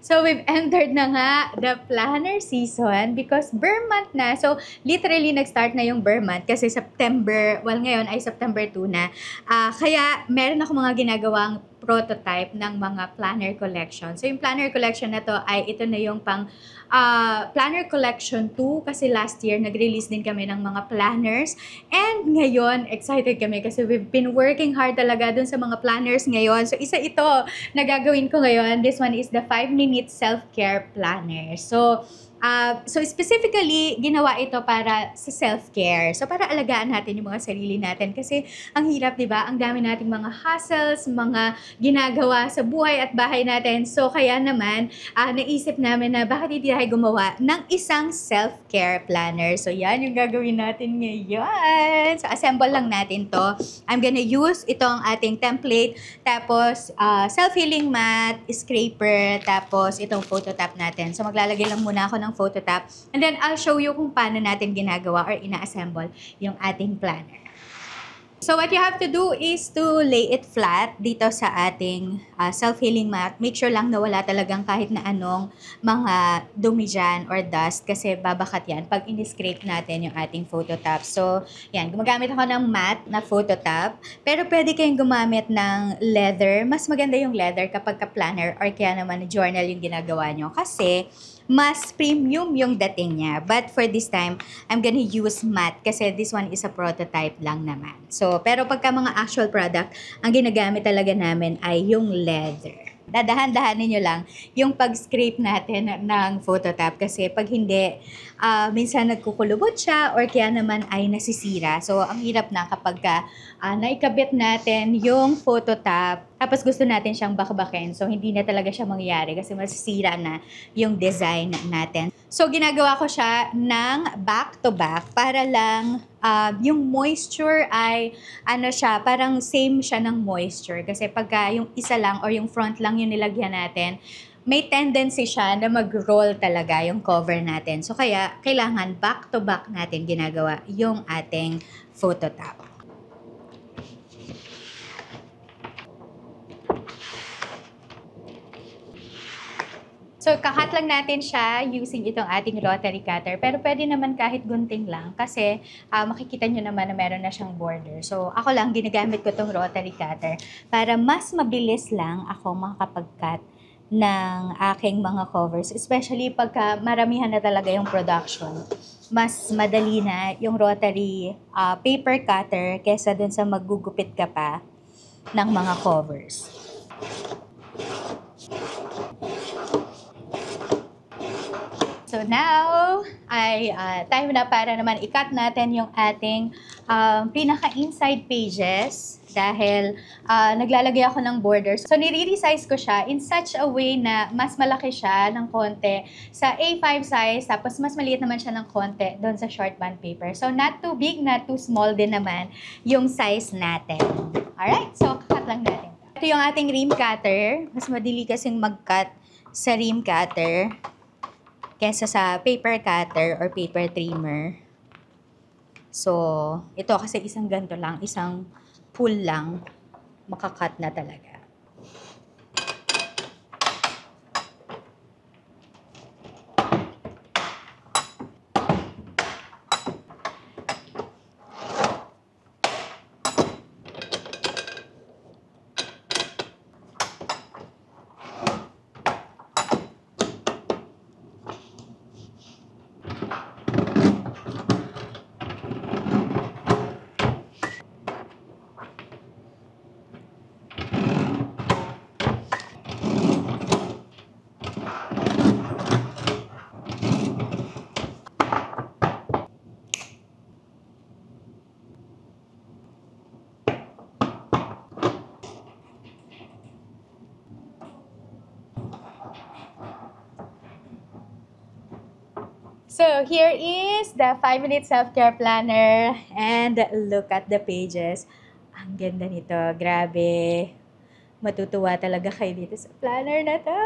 So, we've entered na nga the planner season because Burr month na. So, literally, nag-start na yung Burr month kasi September, well, ngayon ay September 2 na. Kaya, meron ako mga ginagawang prototype ng mga planner collection. So, yung planner collection na to ay ito na yung pang planner collection 2 kasi last year, nag-release din kami ng mga planners. And ngayon, excited kami kasi we've been working hard talaga dun sa mga planners ngayon. So, isa ito na gagawin ko ngayon. This one is the 5-minute self-care planner. So specifically, ginawa ito para sa self-care. So, para alagaan natin yung mga sarili natin. Kasi, ang hirap, di ba? Ang dami nating mga hassles, mga ginagawa sa buhay at bahay natin. So, kaya naman, naisip namin na bakit hindi tayo gumawa ng isang self-care planner. So, yan yung gagawin natin ngayon. So, assemble lang natin to. I'm gonna use itong ating template, tapos self-healing mat, scraper, tapos itong photo tap natin. So, maglalagay lang muna ako ng photo tap. And then, I'll show you kung paano natin ginagawa or ina-assemble yung ating planner. So, what you have to do is to lay it flat dito sa ating self-healing mat. Make sure lang na wala talagang kahit na anong mga dumi dyan or dust kasi babakat yan pag in-scrape natin yung ating photo tap. So, yan. Gumagamit ako ng matte na photo tap. Pero pwede kayong gumamit ng leather. Mas maganda yung leather kapag ka-planner or kaya naman journal yung ginagawa nyo. Kasi, mas premium yung dating niya. But for this time, I'm gonna use matte kasi this one is a prototype lang naman. So, pero pagka mga actual product, ang ginagamit talaga namin ay yung leather. Dadahan-dahanin nyo lang yung pag-scrape natin ng photo tap kasi pag hindi, minsan nagkukulubot siya or kaya naman ay nasisira. So, ang hirap na kapag naikabit natin yung photo tap, tapos gusto natin siyang bakbakin. So, hindi na talaga siya mangyayari kasi masisira na yung design natin. So, ginagawa ko siya ng back-to-back para lang yung moisture ay siya, parang same siya ng moisture. Kasi pagka yung isa lang or yung front lang yung nilagyan natin, may tendency siya na mag-roll talaga yung cover natin. So, kaya kailangan back-to-back natin ginagawa yung ating photo tap. So, kakat lang natin siya using itong ating rotary cutter. Pero pwede naman kahit gunting lang kasi makikita nyo naman na meron na siyang border. So, ako lang ginagamit ko itong rotary cutter para mas mabilis lang ako makapag-cut ng aking mga covers. Especially pagka maramihan na talaga yung production. Mas madali na yung rotary paper cutter kesa dun sa maggugupit ka pa ng mga covers. So now, ay time na para naman i-cut natin yung ating pinaka-inside pages dahil naglalagay ako ng borders. So, nire-resize ko siya in such a way na mas malaki siya ng konti sa A5 size, tapos mas maliit naman siya ng konti doon sa short band paper. So, not too big, not too small din naman yung size natin. Alright, so cut lang natin. Ito yung ating ream cutter. Mas madali kasing mag-cut sa ream cutter kesa sa paper cutter or paper trimmer. So, ito kasi isang ganito lang, isang pull lang, makakat na talaga. So, here is the 5-minute self-care planner and look at the pages. Ang ganda nito, grabe. Matutuwa talaga kayo dito sa planner na to.